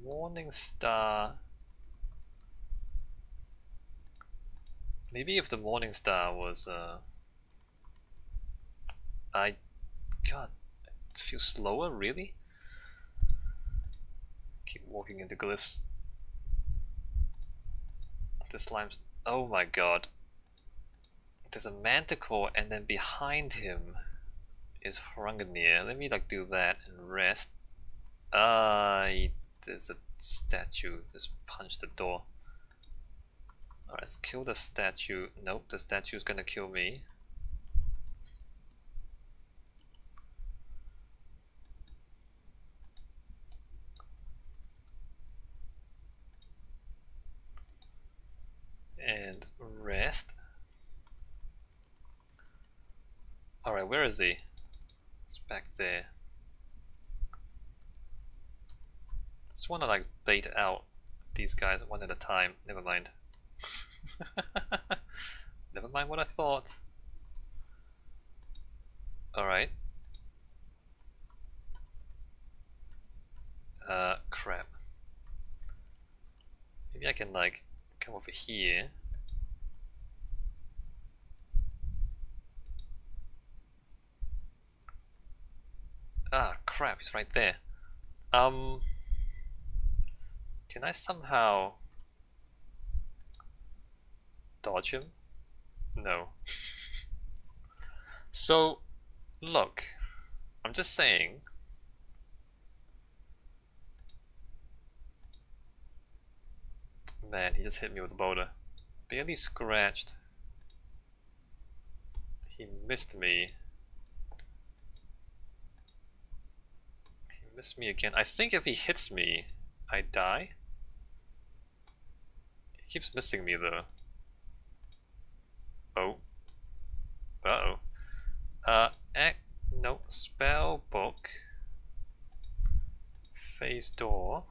Morning Star. Maybe if the Morning Star was God, it feels slower, really? Keep walking into glyphs. The slimes. Oh my god. There's a Manticore, and then behind him is Hrungnir. Let me like do that and rest. There's a statue. Just punch the door. Alright, let's kill the statue. Nope, the statue's gonna kill me. And rest. Alright, where is he? It's back there. Just wanna like bait out these guys one at a time. Never mind. Never mind what I thought. Alright. Crap. Maybe I can like come over here. Ah, crap, he's right there. Can I somehow dodge him? No. So, look, I'm just saying. Man, he just hit me with a boulder. Barely scratched. He missed me. He missed me again. I think if he hits me, I die. He keeps missing me though. Oh. Uh-oh. No, spell book. Phase door.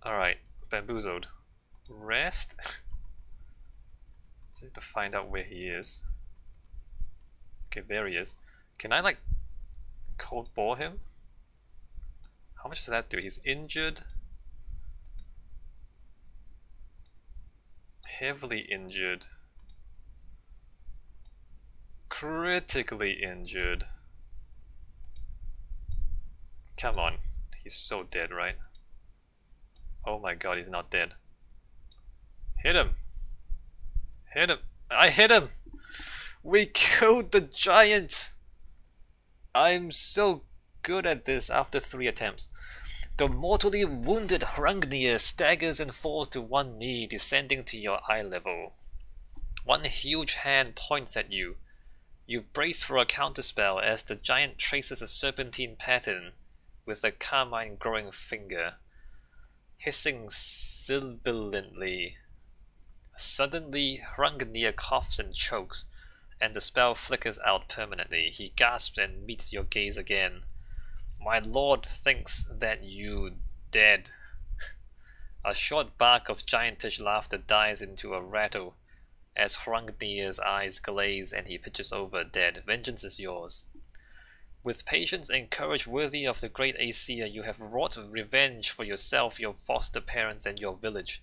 Alright, bamboozled. Rest. Just need to find out where he is. Okay, there he is. Can I like cold bore him? How much does that do? He's injured. Heavily injured. Critically injured. Come on. He's so dead, right? Oh my god, he's not dead. Hit him! Hit him! I hit him! We killed the giant! I'm so good at this after 3 attempts. The mortally wounded Hrungnir staggers and falls to one knee, descending to your eye level. One huge hand points at you. You brace for a counterspell as the giant traces a serpentine pattern with a carmine growing finger. Hissing sibilantly. Suddenly, Hrungnir coughs and chokes, and the spell flickers out permanently. He gasps and meets your gaze again. My lord thinks that you dead. A short bark of giantish laughter dies into a rattle as Hrungnir's eyes glaze and he pitches over dead. Vengeance is yours. With patience and courage worthy of the great Aesir, you have wrought revenge for yourself, your foster parents, and your village.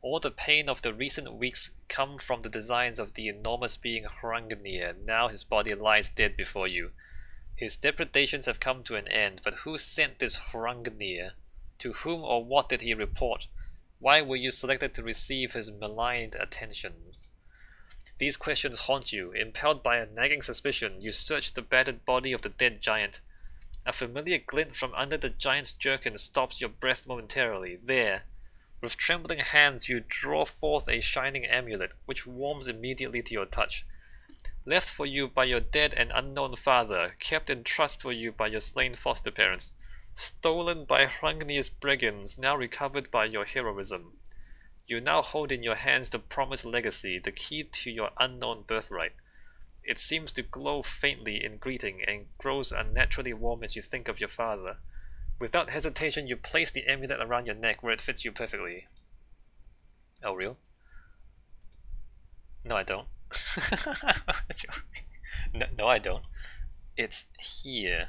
All the pain of the recent weeks come from the designs of the enormous being Hrungnir. Now his body lies dead before you. His depredations have come to an end, but who sent this Hrungnir? To whom or what did he report? Why were you selected to receive his maligned attentions? These questions haunt you. Impelled by a nagging suspicion, you search the battered body of the dead giant. A familiar glint from under the giant's jerkin stops your breath momentarily. There, with trembling hands, you draw forth a shining amulet, which warms immediately to your touch. Left for you by your dead and unknown father, kept in trust for you by your slain foster parents, stolen by Hrungnir's brigands, now recovered by your heroism. You now hold in your hands the promised legacy, the key to your unknown birthright. It seems to glow faintly in greeting and grows unnaturally warm as you think of your father. Without hesitation, you place the amulet around your neck where it fits you perfectly. Oh, real? No, I don't. No, I don't. It's here.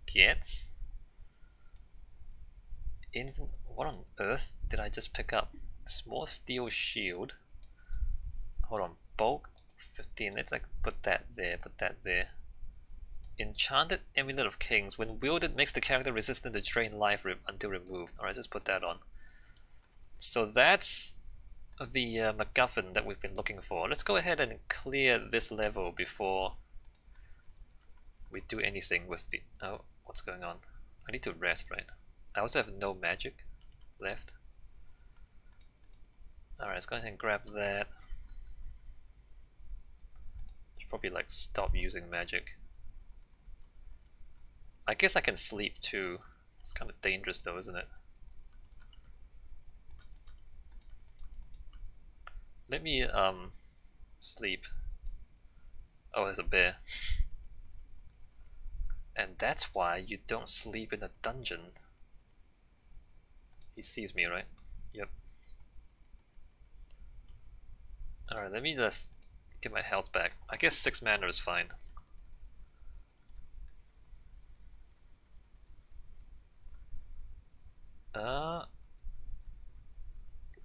Gets? What on earth did I just pick up? Small steel shield. Hold on, bulk 15. Let's like put that there, put that there. Enchanted Amulet of Kings. When wielded, makes the character resistant to drain life until removed. Alright, just put that on. So that's the MacGuffin that we've been looking for. Let's go ahead and clear this level before we do anything with the... Oh, what's going on? I need to rest, right? I also have no magic left. Alright, let's go ahead and grab that. Should probably like stop using magic. I guess I can sleep too. It's kind of dangerous though, isn't it? Let me sleep. Oh, there's a bear. And that's why you don't sleep in a dungeon. He sees me, right? Yep. Alright, let me just get my health back. I guess 6 mana is fine.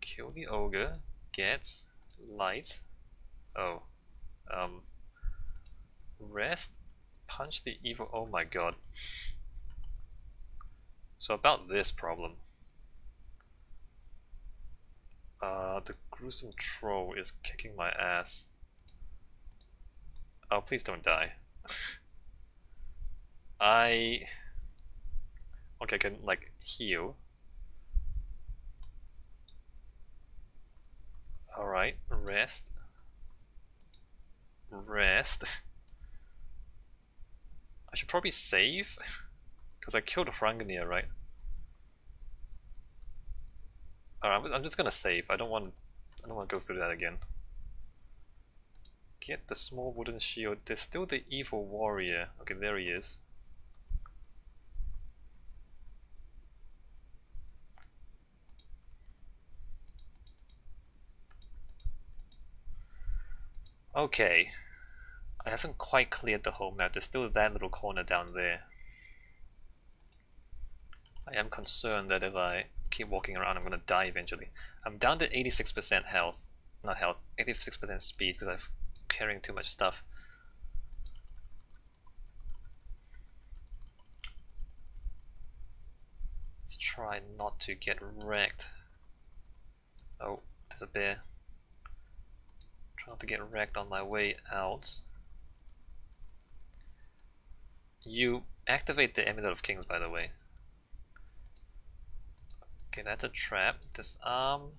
Kill the ogre, get light. Oh. Rest, punch the evil. Oh my god. So about this problem. The gruesome troll is kicking my ass. Oh, please don't die. Okay, I can like heal. Alright, rest. Rest. I should probably save, because I killed Hrangnir, right? Alright, I'm just gonna save. I don't want to go through that again. Get the small wooden shield. There's still the evil warrior. Okay, there he is. Okay, I haven't quite cleared the whole map. There's still that little corner down there. I am concerned that if I keep walking around I'm gonna die eventually. I'm down to 86% health. Not health, 86% speed because I'm carrying too much stuff. Let's try not to get wrecked. Oh, there's a bear. Try not to get wrecked on my way out. You activate the Amulet of Kings, by the way. Okay, that's a trap. Disarm.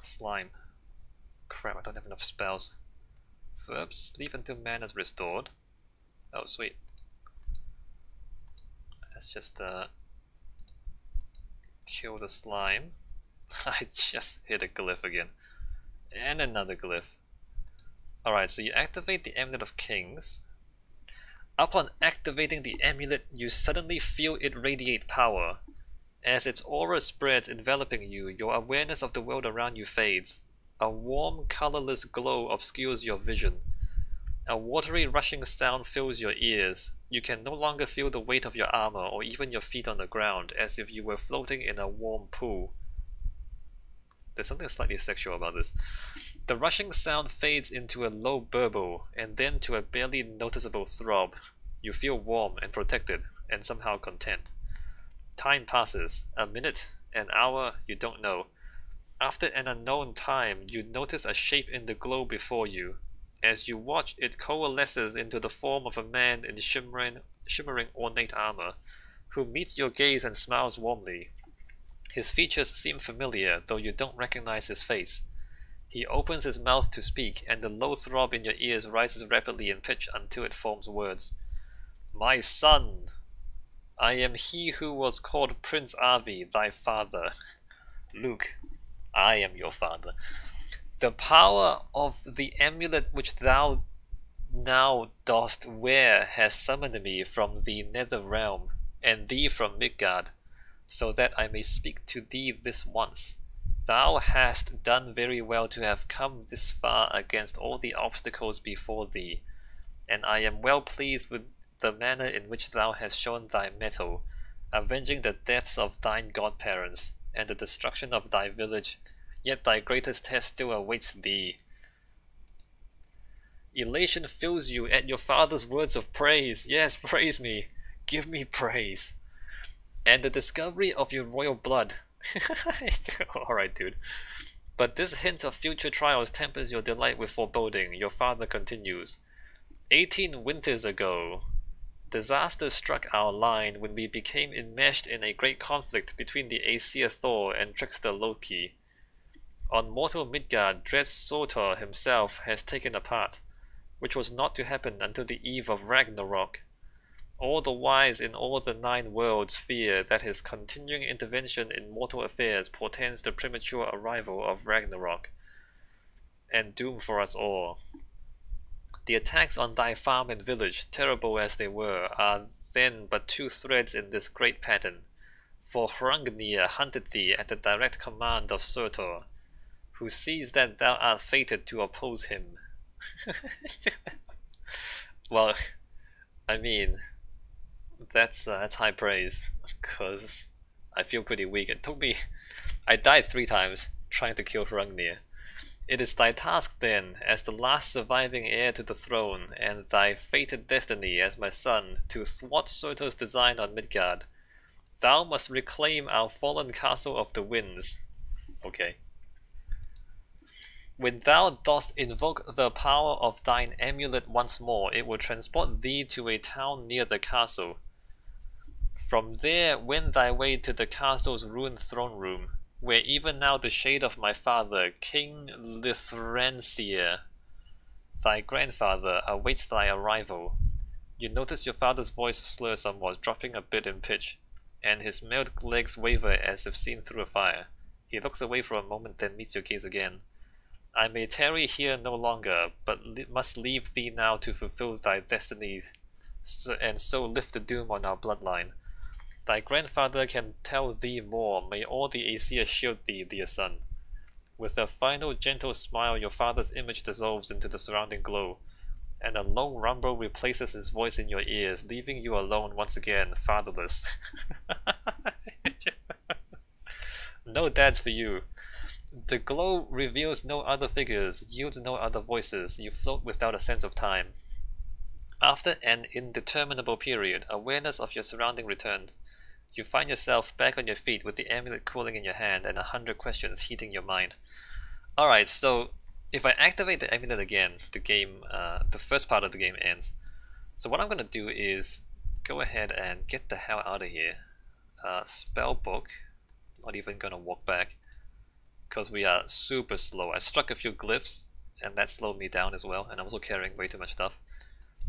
Slime. Crap, I don't have enough spells. Verb, sleep until mana is restored. Oh, sweet. Let's just kill the slime. I just hit a glyph again. And another glyph. Alright, so you activate the Amulet of Kings. Upon activating the amulet, you suddenly feel it radiate power. As its aura spreads, enveloping you, your awareness of the world around you fades. A warm, colorless glow obscures your vision. A watery, rushing sound fills your ears. You can no longer feel the weight of your armor or even your feet on the ground, as if you were floating in a warm pool. There's something slightly sexual about this. The rushing sound fades into a low burble, and then to a barely noticeable throb. You feel warm and protected, and somehow content. Time passes. A minute, an hour, you don't know. After an unknown time, you notice a shape in the glow before you. As you watch, it coalesces into the form of a man in shimmering ornate armor, who meets your gaze and smiles warmly. His features seem familiar, though you don't recognize his face. He opens his mouth to speak, and the low throb in your ears rises rapidly in pitch until it forms words. My son, I am he who was called Prince Arvi, thy father. Luke, I am your father. The power of the amulet which thou now dost wear has summoned me from the nether realm, and thee from Midgard, so that I may speak to thee this once. Thou hast done very well to have come this far against all the obstacles before thee, and I am well pleased the manner in which thou hast shown thy mettle, avenging the deaths of thine godparents, and the destruction of thy village, yet thy greatest test still awaits thee. Elation fills you at your father's words of praise. Yes, praise me. Give me praise. And the discovery of your royal blood. Alright, dude. But this hint of future trials tempers your delight with foreboding. Your father continues. 18 winters ago, disaster struck our line when we became enmeshed in a great conflict between the Aesir Thor and trickster Loki. On mortal Midgard, dread Surtur himself has taken a part, which was not to happen until the eve of Ragnarok. All the wise in all the 9 worlds fear that his continuing intervention in mortal affairs portends the premature arrival of Ragnarok, and doom for us all. The attacks on thy farm and village, terrible as they were, are then but 2 threads in this great pattern, for Hrungnir hunted thee at the direct command of Surtur, who sees that thou art fated to oppose him. Well, I mean, that's high praise, because I feel pretty weak. It took me... I died 3 times trying to kill Hrungnir. It is thy task then, as the last surviving heir to the throne, and thy fated destiny as my son, to thwart Surtur's design on Midgard. Thou must reclaim our fallen castle of the winds. Okay. When thou dost invoke the power of thine amulet once more, it will transport thee to a town near the castle. From there, wend thy way to the castle's ruined throne room, where even now the shade of my father, King Lithrancyr, thy grandfather, awaits thy arrival. You notice your father's voice slur somewhat, dropping a bit in pitch, and his mailed legs waver as if seen through a fire. He looks away for a moment, then meets your gaze again. I may tarry here no longer, but must leave thee now to fulfill thy destiny, and so lift the doom on our bloodline. Thy grandfather can tell thee more. May all the Aesir shield thee, dear son. With a final gentle smile, your father's image dissolves into the surrounding glow, and a long rumble replaces his voice in your ears, leaving you alone once again, fatherless. No dads for you. The glow reveals no other figures, yields no other voices. You float without a sense of time. After an indeterminable period, awareness of your surrounding returns. You find yourself back on your feet with the amulet cooling in your hand and 100 questions heating your mind. Alright, so if I activate the amulet again, the game, the first part of the game ends. So what I'm going to do is go ahead and get the hell out of here. Spell book, not even going to walk back, because we are super slow. I struck a few glyphs, and that slowed me down as well, and I'm also carrying way too much stuff.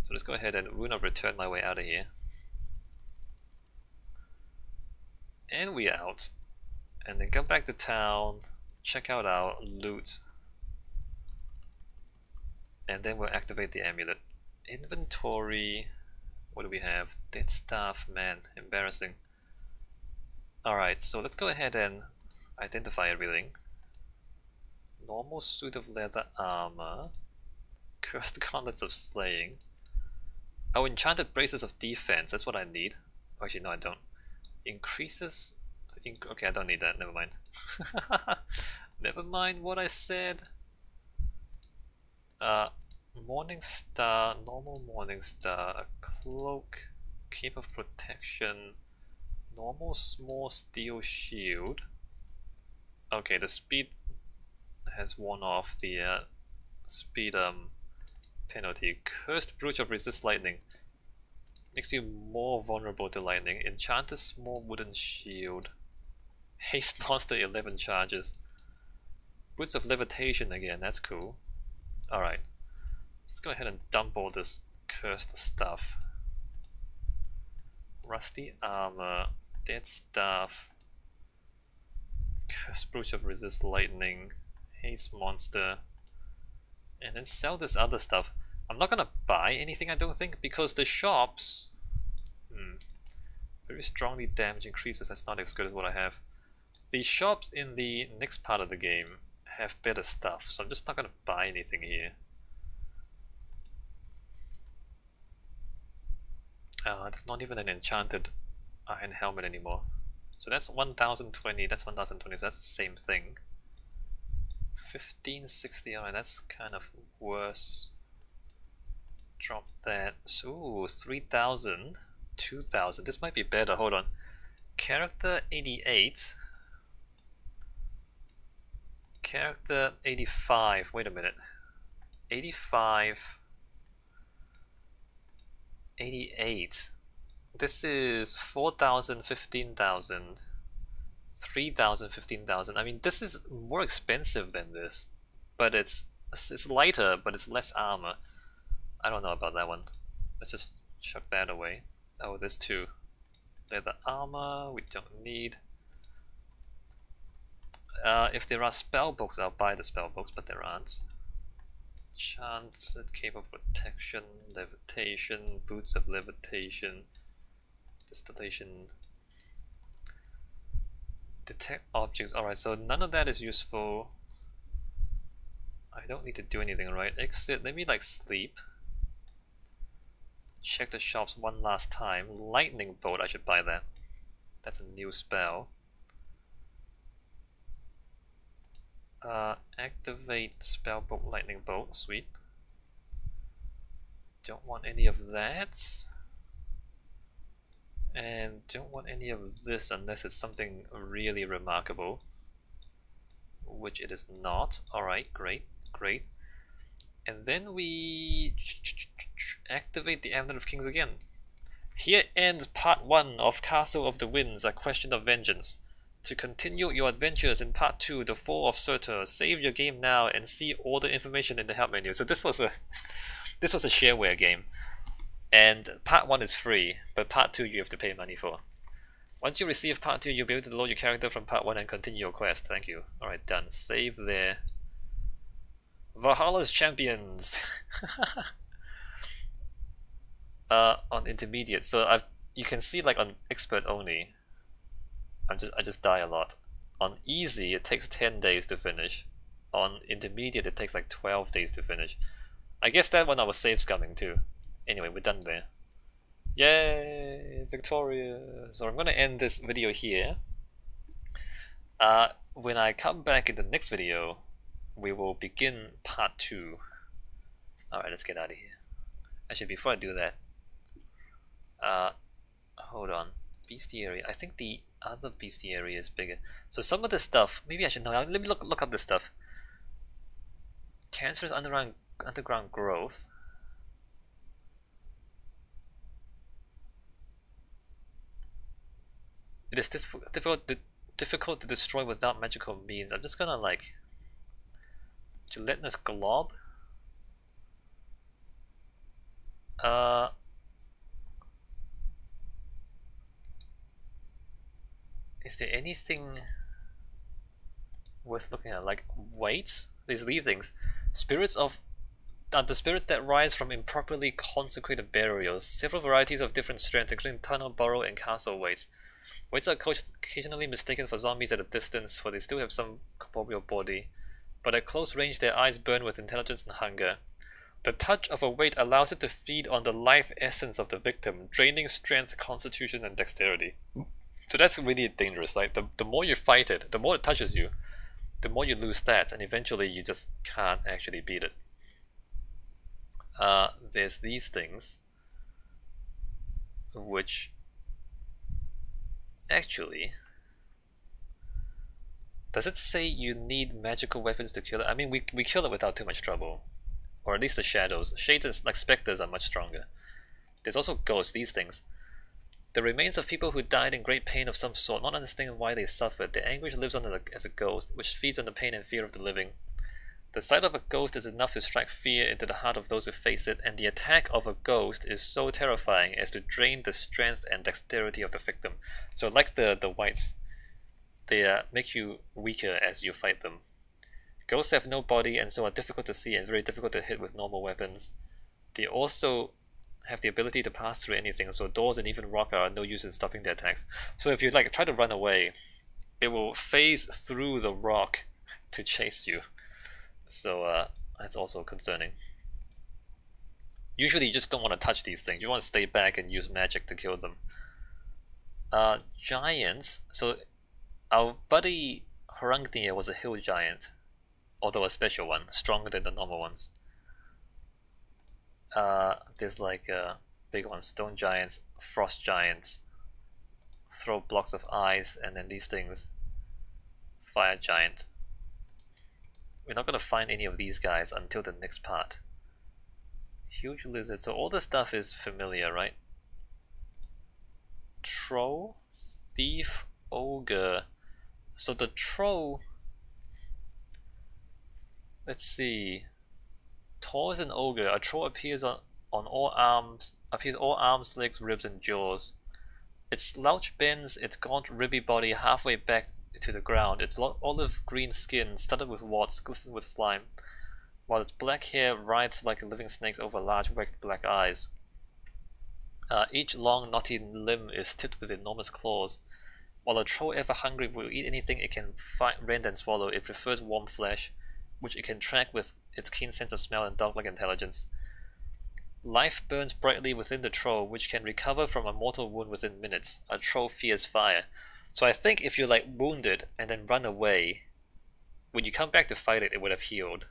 So let's go ahead and Rune of Return my way out of here. And we out. And then come back to town, check out our loot, and then we'll activate the amulet. Inventory, what do we have? Dead staff, man, embarrassing. Alright, so let's go ahead and identify everything. Normal suit of leather armor, cursed gauntlets of slaying. Oh, enchanted braces of defense, that's what I need. Actually, no, I don't. Increases... okay, I don't need that, never mind. Never mind what I said. Morning Star, normal Morning Star, a cloak, cape of protection, normal small steel shield. Okay, the speed has worn off the speed penalty. Cursed Brooch of Resist Lightning. Makes you more vulnerable to lightning. Enchanted small wooden shield. Haste monster 11 charges. Boots of levitation again, that's cool. Alright. Let's go ahead and dump all this cursed stuff. Rusty armor, dead staff, cursed brooch of resist lightning, haste monster, and then sell this other stuff. I'm not gonna buy anything, I don't think, because the shops very strongly damage increases. That's not as good as what I have. The shops in the next part of the game have better stuff, so I'm just not gonna buy anything here. There's not even an enchanted iron helmet anymore. So that's 1020, that's 1020, so that's the same thing. 1560, alright, that's kind of worse. Drop that. So 3000, 2000, this might be better, hold on. Character 88. Character 85, wait a minute. 85. 88. This is 4,000, 15,000, 3,000, 15,000. I mean, this is more expensive than this, but it's lighter, but it's less armor. I don't know about that one. Let's just chuck that away. Oh, this too. Leather armor we don't need. If there are spell books, I'll buy the spell books, but there aren't. Chance, capable protection, levitation, boots of levitation, distillation, detect objects. Alright, so none of that is useful. I don't need to do anything, right? Exit, let me like sleep. Check the shops one last time. Lightning bolt, I should buy that. That's a new spell. Activate spellbook lightning bolt, sweet. Don't want any of that. And don't want any of this unless it's something really remarkable. Which it is not. Alright, great, great. And then we activate the Amulet of Kings again. Here ends part 1 of Castle of the Winds, A Question of Vengeance. To continue your adventures in part 2, The Fall of Surtur, save your game now and see all the information in the help menu. So this was a shareware game, and part 1 is free, but part 2 you have to pay money for. Once you receive part 2, you'll be able to load your character from part 1 and continue your quest. Thank you. Alright, done. Save there. Valhalla's Champions. On intermediate, so you can see like on expert only. I just die a lot. On easy, it takes 10 days to finish. On intermediate, it takes like 12 days to finish. I guess that one our save's coming too. Anyway, we're done there. Yay! Victoria! So I'm gonna end this video here. When I come back in the next video, we will begin part 2. Alright, let's get out of here. Actually, before I do that, hold on. Bestiary. I think the other bestiary is bigger. So some of the stuff, maybe I should know. Let me look up this stuff. Cancerous underground growth. It is difficult to destroy without magical means. I'm just gonna like gelatinous glob. Is there anything worth looking at? Like weights? These things. Spirits of the spirits that rise from improperly consecrated burials. Several varieties of different strengths, including tunnel, burrow, and castle weights. Weights are occasionally mistaken for zombies at a distance, for they still have some corporeal body. But at close range, their eyes burn with intelligence and hunger. The touch of a weight allows it to feed on the life essence of the victim, draining strength, constitution, and dexterity. So that's really dangerous. Like the more you fight it, the more it touches you, the more you lose stats, and eventually you just can't actually beat it. There's these things, which actually, does it say you need magical weapons to kill it? I mean, we kill it without too much trouble, or at least the shadows. Shades like specters are much stronger. There's also ghosts. These things. The remains of people who died in great pain of some sort, not understanding why they suffered. Their anguish lives on as a ghost, which feeds on the pain and fear of the living. The sight of a ghost is enough to strike fear into the heart of those who face it, and the attack of a ghost is so terrifying as to drain the strength and dexterity of the victim. So like the whites, they make you weaker as you fight them. Ghosts have no body and so are difficult to see and very difficult to hit with normal weapons. They also have the ability to pass through anything, so doors and even rock are no use in stopping their attacks. So if you like try to run away, it will phase through the rock to chase you. So that's also concerning. Usually you just don't want to touch these things. You want to stay back and use magic to kill them. Giants. So our buddy Hrungnir was a hill giant, although a special one, stronger than the normal ones. There's like big ones, stone giants, frost giants, throw blocks of ice, and then these things, fire giant. We're not gonna find any of these guys until the next part. Huge lizard, so all the stuff is familiar, right? Troll, thief, ogre. So the troll, let's see. Tall as an ogre, a troll appears on all arms, legs, ribs, and jaws. Its slouch bends its gaunt, ribby body halfway back to the ground. Its olive green skin, studded with warts, glistened with slime, while its black hair writhes like a living snake's over large, wet black eyes. Each long, knotty limb is tipped with enormous claws. While a troll ever hungry will eat anything it can rend and swallow, it prefers warm flesh, which it can track with its keen sense of smell and dog-like intelligence. Life burns brightly within the troll, which can recover from a mortal wound within minutes. A troll fears fire. So I think if you're like wounded and then run away, when you come back to fight it, it would have healed.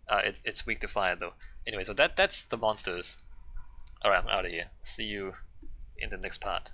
It's weak to fire though. Anyway, so that's the monsters. Alright, I'm out of here. See you in the next part.